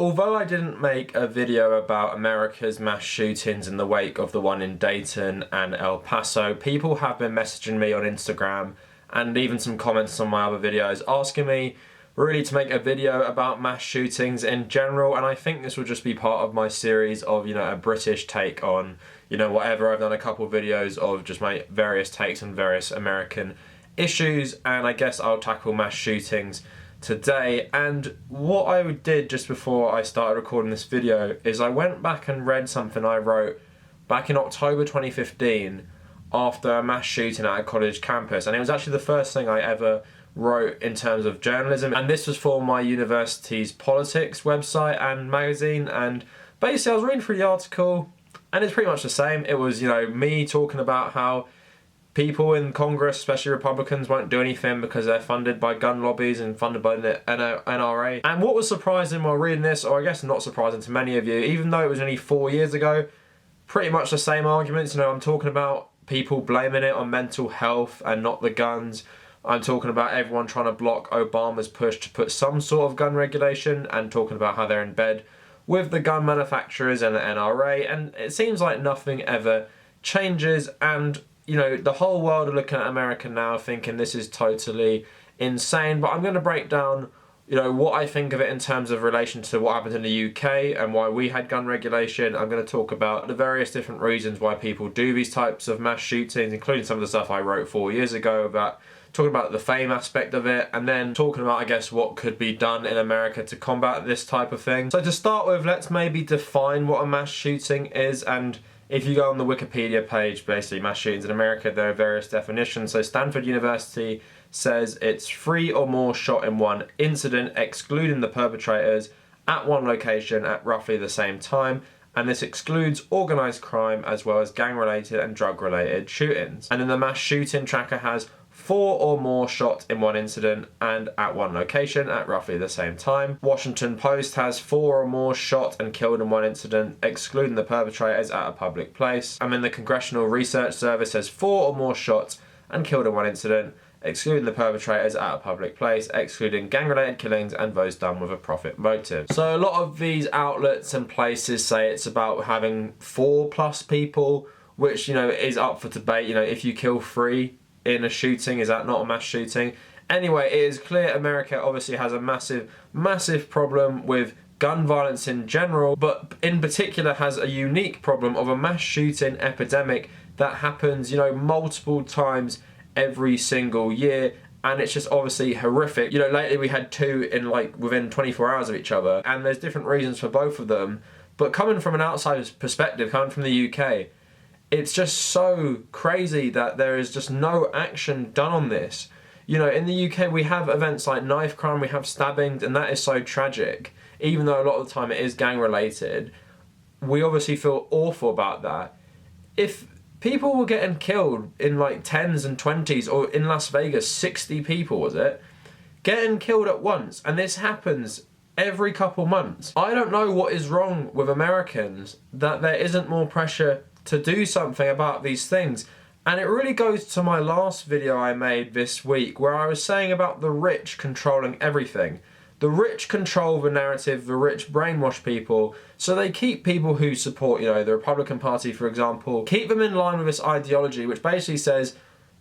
Although I didn't make a video about America's mass shootings in the wake of the one in Dayton and El Paso, people have been messaging me on Instagram and even some comments on my other videos asking me really to make a video about mass shootings in general, and I think this will just be part of my series of, a British take on, whatever. I've done a couple of videos of just my various takes on various American issues, and I guess I'll tackle mass shootings today. And what I did just before I started recording this video is I went back and read something I wrote back in October 2015 after a mass shooting at a college campus, and it was actually the first thing I ever wrote in terms of journalism, and this was for my university's politics website and magazine. And basically I was reading through the article and it's pretty much the same. It was, me talking about how people in Congress, especially Republicans, won't do anything because they're funded by gun lobbies and funded by the NRA. And what was surprising while reading this, or I guess not surprising to many of you, even though it was only 4 years ago, pretty much the same arguments. I'm talking about people blaming it on mental health and not the guns. I'm talking about everyone trying to block Obama's push to put some sort of gun regulation, and talking about how they're in bed with the gun manufacturers and the NRA. And it seems like nothing ever changes, and the whole world are looking at America now thinking this is totally insane. But I'm going to break down, what I think of it in terms of relation to what happened in the UK and why we had gun regulation. I'm going to talk about the various different reasons why people do these types of mass shootings, including some of the stuff I wrote 4 years ago about talking about the fame aspect of it, and then talking about, I guess, what could be done in America to combat this type of thing. So to start with, let's maybe define what a mass shooting is. And if you go on the Wikipedia page, basically mass shootings in America, there are various definitions. So Stanford University says it's 3 or more shot in one incident, excluding the perpetrators, at one location at roughly the same time. And this excludes organised crime as well as gang-related and drug-related shootings. And then the mass shooting tracker has 4 or more shot in one incident and at one location at roughly the same time. Washington Post has 4 or more shot and killed in one incident, excluding the perpetrators, at a public place. And then the Congressional Research Service has 4 or more shot and killed in one incident, excluding the perpetrators, at a public place, excluding gang-related killings and those done with a profit motive. So a lot of these outlets and places say it's about having 4+ people, which, is up for debate. If you kill 3 in a shooting, is that not a mass shooting? Anyway, it is clear America obviously has a massive problem with gun violence in general, but in particular has a unique problem of a mass shooting epidemic that happens, multiple times every single year, and it's just obviously horrific. Lately we had 2 in within 24 hours of each other, and there's different reasons for both of them. But coming from an outsider's perspective, coming from the UK, it's just so crazy that there is just no action done on this. In the UK we have events like knife crime, we have stabbings, and that is so tragic. Even though a lot of the time it is gang related, we obviously feel awful about that. If people were getting killed in 10s and 20s, or in Las Vegas, 60 people, was it? Getting killed at once, and this happens every couple months. I don't know what is wrong with Americans that there isn't more pressure to do something about these things. And it really goes to my last video I made this week, where I was saying about the rich controlling everything. The rich control the narrative, the rich brainwash people, so they keep people who support, the Republican Party, for example, keep them in line with this ideology, which basically says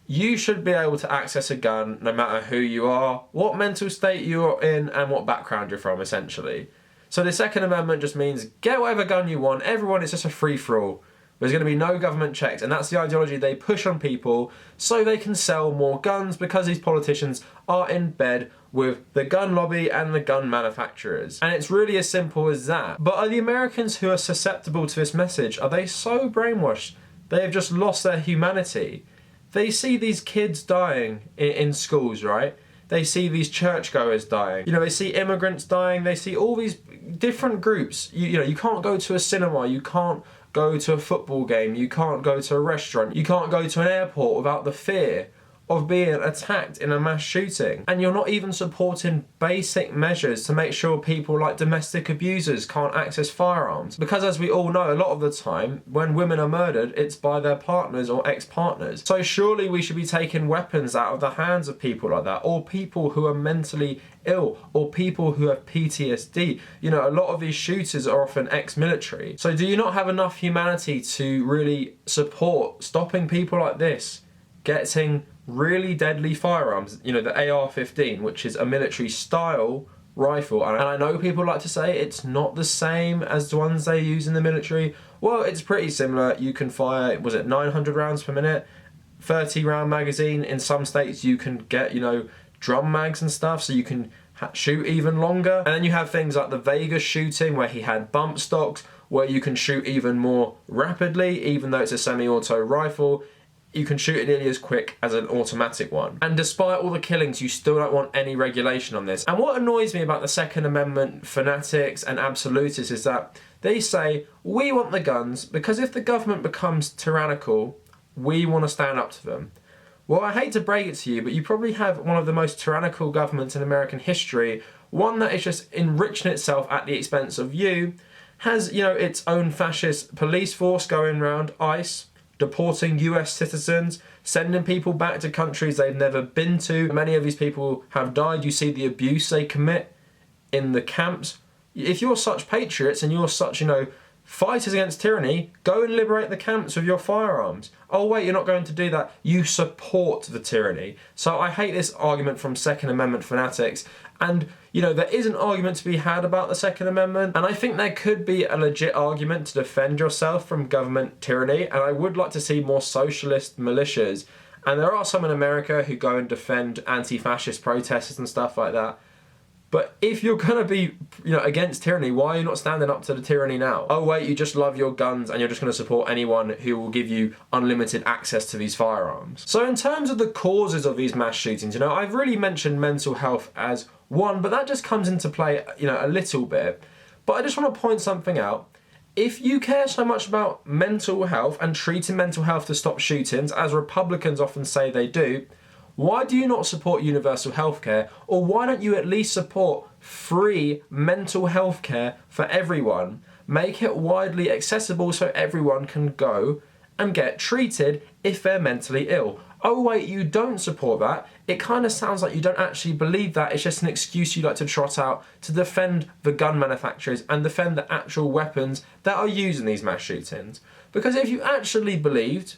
you should be able to access a gun no matter who you are, what mental state you're in, and what background you're from, essentially. So the Second Amendment just means get whatever gun you want, everyone, it's just a free-for-all. There's going to be no government checks, and that's the ideology they push on people so they can sell more guns, because these politicians are in bed with the gun lobby and the gun manufacturers. And it's really as simple as that. But are the Americans who are susceptible to this message, are they so brainwashed they have just lost their humanity? They see these kids dying in schools, right? They see these churchgoers dying. They see immigrants dying. They see all these different groups. You can't go to a cinema. You can't go to a football game. You can't go to a restaurant. You can't go to an airport without the fear of being attacked in a mass shooting. And you're not even supporting basic measures to make sure people like domestic abusers can't access firearms. Because as we all know, a lot of the time, when women are murdered, it's by their partners or ex-partners. So surely we should be taking weapons out of the hands of people like that, or people who are mentally ill, or people who have PTSD. You know, a lot of these shooters are often ex-military. So do you not have enough humanity to really support stopping people like this getting really deadly firearms? You know, the AR-15, which is a military style rifle, and I know people like to say it's not the same as the ones they use in the military. Well, it's pretty similar. You can fire, was it 900 rounds per minute, 30 round magazine. In some states you can get, you know, drum mags and stuff, so you can shoot even longer. And then you have things like the Vegas shooting, where he had bump stocks, where you can shoot even more rapidly. Even though it's a semi-auto rifle, you can shoot it nearly as quick as an automatic one. And despite all the killings, you still don't want any regulation on this. And what annoys me about the Second Amendment fanatics and absolutists is that they say, we want the guns because if the government becomes tyrannical, we want to stand up to them. Well, I hate to break it to you, but you probably have one of the most tyrannical governments in American history, one that is just enriching itself at the expense of you, has, you know, its own fascist police force going around, ICE, deporting US citizens, sending people back to countries they've never been to. Many of these people have died. You see the abuse they commit in the camps. If you're such patriots and you're such, you know, fighters against tyranny, go and liberate the camps with your firearms. Oh wait, you're not going to do that. You support the tyranny. So I hate this argument from Second Amendment fanatics. And, you know, there is an argument to be had about the Second Amendment, and I think there could be a legit argument to defend yourself from government tyranny, and I would like to see more socialist militias. And there are some in America who go and defend anti-fascist protesters and stuff like that. But if you're going to be, you know, against tyranny, why are you not standing up to the tyranny now? Oh wait, you just love your guns and you're just going to support anyone who will give you unlimited access to these firearms. So in terms of the causes of these mass shootings, you know, I've really mentioned mental health as one, but that just comes into play, you know, a little bit. But I just want to point something out. If you care so much about mental health and treating mental health to stop shootings, as Republicans often say they do, why do you not support universal healthcare? Or why don't you at least support free mental health care for everyone? Make it widely accessible so everyone can go and get treated if they're mentally ill. Oh wait, you don't support that? It kind of sounds like you don't actually believe that. It's just an excuse you like to trot out to defend the gun manufacturers and defend the actual weapons that are used in these mass shootings. Because if you actually believed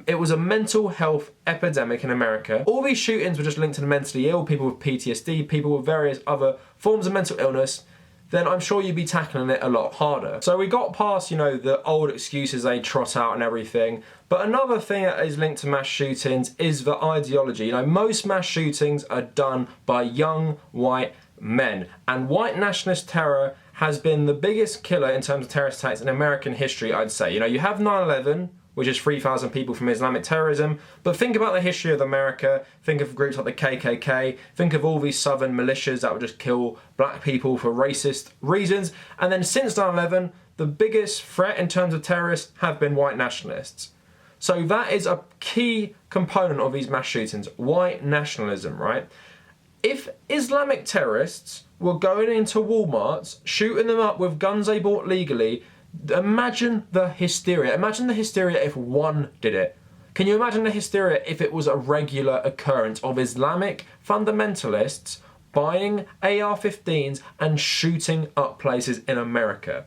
it was a mental health epidemic in America, all these shootings were just linked to the mentally ill, people with PTSD, people with various other forms of mental illness, then I'm sure you'd be tackling it a lot harder. So we got past, you know, the old excuses they trot out and everything. But another thing that is linked to mass shootings is the ideology. You know, most mass shootings are done by young white men. And white nationalist terror has been the biggest killer in terms of terrorist attacks in American history, I'd say. You know, you have 9/11, which is 3,000 people from Islamic terrorism. But think about the history of America. Think of groups like the KKK. Think of all these southern militias that would just kill black people for racist reasons. And then since 9/11, the biggest threat in terms of terrorists have been white nationalists. So that is a key component of these mass shootings, white nationalism, right? If Islamic terrorists were going into Walmarts, shooting them up with guns they bought legally, imagine the hysteria. Imagine the hysteria if one did it. Can you imagine the hysteria if it was a regular occurrence of Islamic fundamentalists buying AR-15s and shooting up places in America?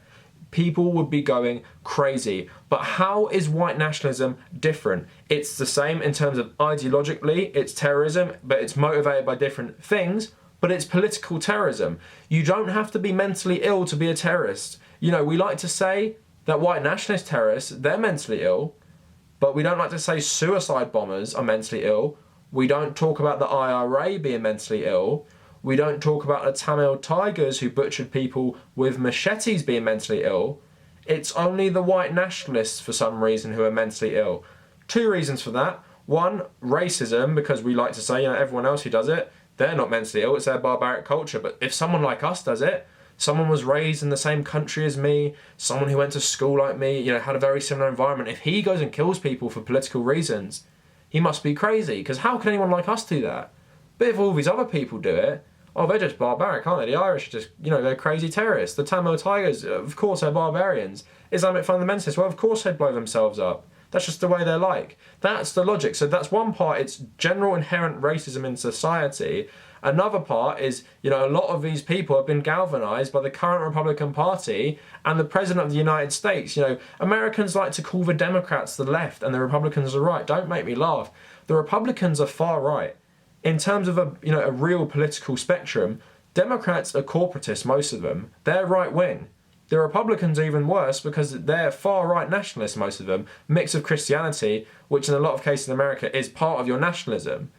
People would be going crazy. But how is white nationalism different? It's the same in terms of ideologically, it's terrorism, but it's motivated by different things, but it's political terrorism. You don't have to be mentally ill to be a terrorist. You know, we like to say that white nationalist terrorists, they're mentally ill, but we don't like to say suicide bombers are mentally ill. We don't talk about the IRA being mentally ill. We don't talk about the Tamil Tigers who butchered people with machetes being mentally ill. It's only the white nationalists for some reason who are mentally ill. Two reasons for that. One, racism, because we like to say, you know, everyone else who does it, they're not mentally ill, it's their barbaric culture. But if someone like us does it, someone was raised in the same country as me, someone who went to school like me, you know, had a very similar environment, if he goes and kills people for political reasons, he must be crazy, because how can anyone like us do that? But if all these other people do it, oh, they're just barbaric, aren't they? The Irish are just, they're crazy terrorists. The Tamil Tigers, of course, they're barbarians. Islamic fundamentalists, well, of course they'd blow themselves up. That's just the way they're like. That's the logic. So that's one part, it's general inherent racism in society. Another part is, a lot of these people have been galvanised by the current Republican Party and the President of the United States. Americans like to call the Democrats the left and the Republicans the right. Don't make me laugh. The Republicans are far right. In terms of a real political spectrum, Democrats are corporatists, most of them. They're right wing. The Republicans are even worse because they're far right nationalists, most of them. Mix of Christianity, which in a lot of cases in America is part of your nationalism.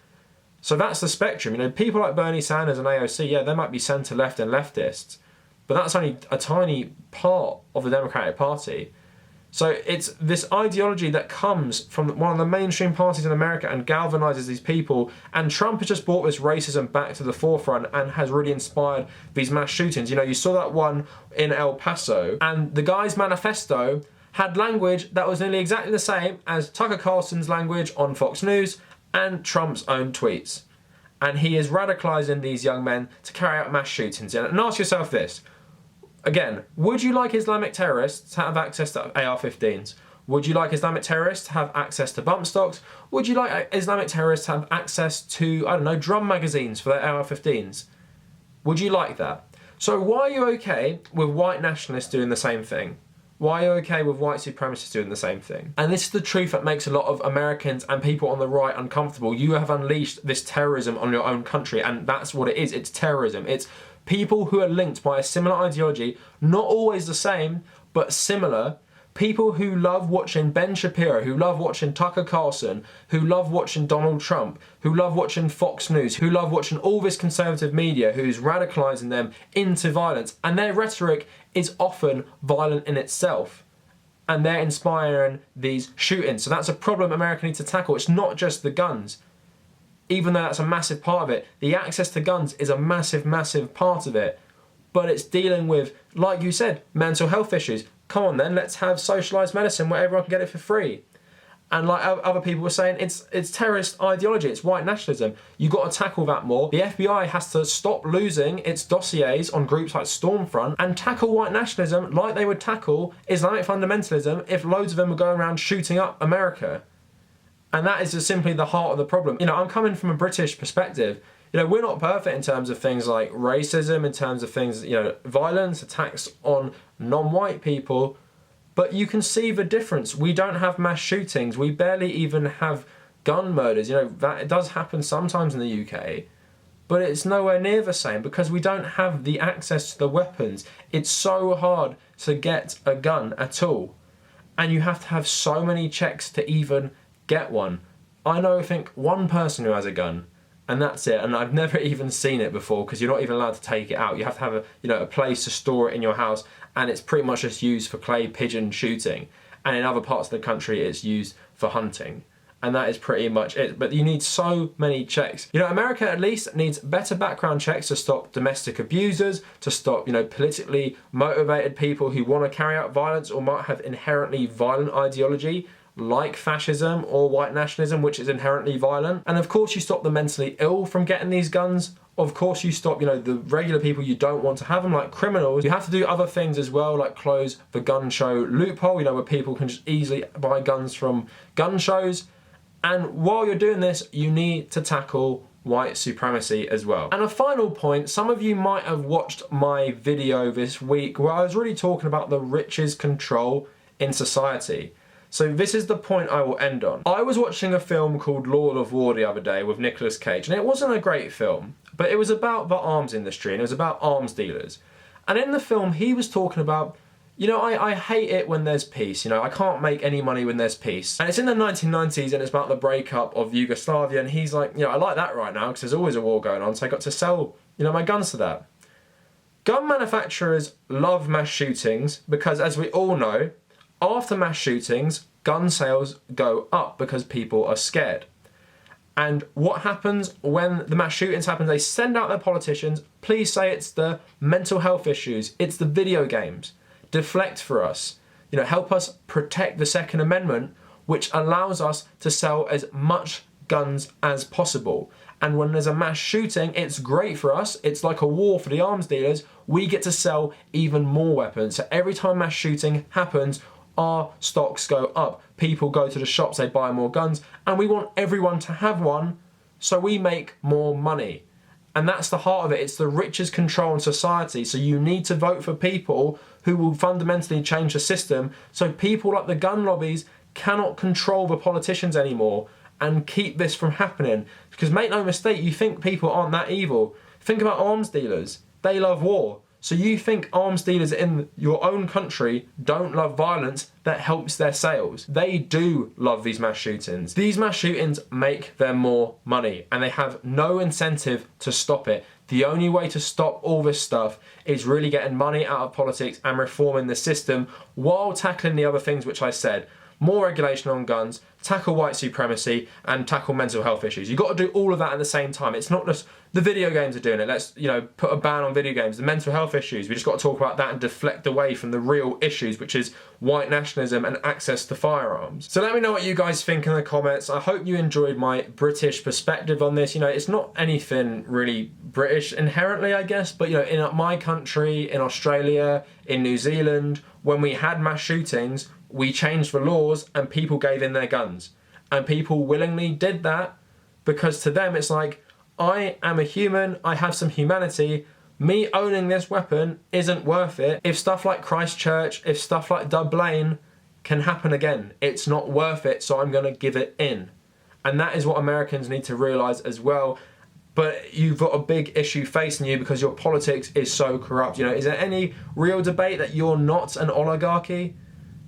So that's the spectrum. People like Bernie Sanders and AOC, yeah, they might be centre left and leftists, but that's only a tiny part of the Democratic Party. So it's this ideology that comes from one of the mainstream parties in America and galvanises these people, and Trump has just brought this racism back to the forefront and has really inspired these mass shootings. You saw that one in El Paso, and the guy's manifesto had language that was nearly exactly the same as Tucker Carlson's language on Fox News and Trump's own tweets. And he is radicalising these young men to carry out mass shootings. And ask yourself this. Again, would you like Islamic terrorists to have access to AR-15s? Would you like Islamic terrorists to have access to bump stocks? Would you like Islamic terrorists to have access to, drum magazines for their AR-15s? Would you like that? So why are you okay with white nationalists doing the same thing? Why are you okay with white supremacists doing the same thing? And this is the truth that makes a lot of Americans and people on the right uncomfortable. You have unleashed this terrorism on your own country, and that's what it is. It's terrorism. It's people who are linked by a similar ideology, not always the same, but similar. People who love watching Ben Shapiro, who love watching Tucker Carlson, who love watching Donald Trump, who love watching Fox News, who love watching all this conservative media who's radicalising them into violence. And their rhetoric is often violent in itself. And they're inspiring these shootings. So that's a problem America needs to tackle. It's not just the guns. Even though that's a massive part of it, the access to guns is a massive, massive part of it. But it's dealing with, like you said, mental health issues. Come on then, let's have socialised medicine where everyone can get it for free. And like other people were saying, it's terrorist ideology, it's white nationalism. You've got to tackle that more. The FBI has to stop losing its dossiers on groups like Stormfront and tackle white nationalism like they would tackle Islamic fundamentalism if loads of them were going around shooting up America. And that is just simply the heart of the problem. I'm coming from a British perspective. We're not perfect in terms of things like racism, in terms of things, violence, attacks on non-white people, but you can see the difference. We don't have mass shootings. We barely even have gun murders. That it does happen sometimes in the UK, but it's nowhere near the same because we don't have the access to the weapons. It's so hard to get a gun at all, and you have to have so many checks to even get one. I think one person who has a gun, and that's it. And I've never even seen it before because you're not even allowed to take it out. You have to have a place to store it in your house, and it's pretty much just used for clay pigeon shooting. And in other parts of the country, it's used for hunting. And that is pretty much it. But you need so many checks. America at least needs better background checks to stop domestic abusers, to stop, politically motivated people who want to carry out violence or might have inherently violent ideology, like fascism or white nationalism, which is inherently violent. And of course you stop the mentally ill from getting these guns. Of course you stop, the regular people you don't want to have them, like criminals. You have to do other things as well, like close the gun show loophole, where people can just easily buy guns from gun shows. And while you're doing this, you need to tackle white supremacy as well. And a final point, some of you might have watched my video this week where I was really talking about the rich's control in society. So this is the point I will end on. I was watching a film called Lord of War the other day with Nicolas Cage, and it wasn't a great film, but it was about the arms industry and it was about arms dealers. And in the film, he was talking about, I hate it when there's peace. I can't make any money when there's peace. And it's in the 1990s and it's about the breakup of Yugoslavia, and he's like, I like that right now because there's always a war going on, so I got to sell, my guns to that. Gun manufacturers love mass shootings because, as we all know, after mass shootings, gun sales go up because people are scared. And what happens when the mass shootings happen? They send out their politicians, please say it's the mental health issues, it's the video games. Deflect for us. Help us protect the Second Amendment which allows us to sell as much guns as possible. And when there's a mass shooting, it's great for us. It's like a war for the arms dealers. We get to sell even more weapons. So every time mass shooting happens, our stocks go up. People go to the shops, they buy more guns, and we want everyone to have one, so we make more money. And that's the heart of it. It's the riches control in society. So you need to vote for people who will fundamentally change the system, so people like the gun lobbies cannot control the politicians anymore and keep this from happening. Because make no mistake, you think people aren't that evil. Think about arms dealers. They love war. So you think arms dealers in your own country don't love violence that helps their sales. They do love these mass shootings. These mass shootings make them more money, and they have no incentive to stop it. The only way to stop all this stuff is really getting money out of politics and reforming the system while tackling the other things which I said. More regulation on guns, tackle white supremacy, and tackle mental health issues. You've got to do all of that at the same time. It's not just the video games are doing it. Let's, put a ban on video games. The mental health issues, we just got to talk about that and deflect away from the real issues, which is white nationalism and access to firearms. So let me know what you guys think in the comments. I hope you enjoyed my British perspective on this. It's not anything really British inherently, I guess, but in my country, in Australia, in New Zealand, when we had mass shootings, we changed the laws and people gave in their guns. And people willingly did that because to them it's like, I am a human, I have some humanity, me owning this weapon isn't worth it. If stuff like Christchurch, if stuff like Dublin can happen again, it's not worth it, so I'm going to give it in. And that is what Americans need to realise as well. But you've got a big issue facing you because your politics is so corrupt. Is there any real debate that you're not an oligarchy?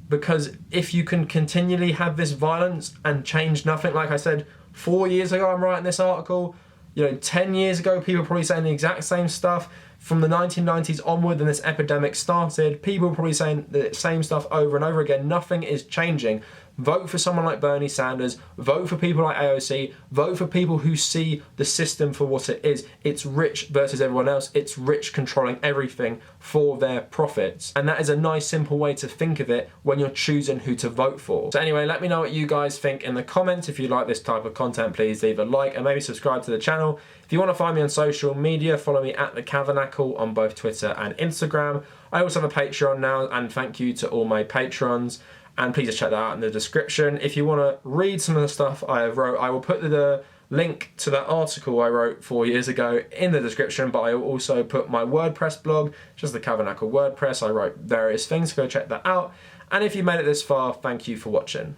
Because if you can continually have this violence and change nothing, like I said, 4 years ago I'm writing this article, 10 years ago people were probably saying the exact same stuff. From the 1990s onward, when this epidemic started, people were probably saying the same stuff over and over again. Nothing is changing. Vote for someone like Bernie Sanders, vote for people like AOC, vote for people who see the system for what it is. It's rich versus everyone else. It's rich controlling everything for their profits. And that is a nice simple way to think of it when you're choosing who to vote for. So anyway, let me know what you guys think in the comments. If you like this type of content, please leave a like and maybe subscribe to the channel. If you want to find me on social media, follow me at The Tabernacle on both Twitter and Instagram. I also have a Patreon now, and thank you to all my patrons. And please just check that out in the description. If you want to read some of the stuff I wrote, I will put the link to that article I wrote 4 years ago in the description, but I will also put my WordPress blog, just the Tabernacle WordPress. I wrote various things, go check that out. And if you made it this far, thank you for watching.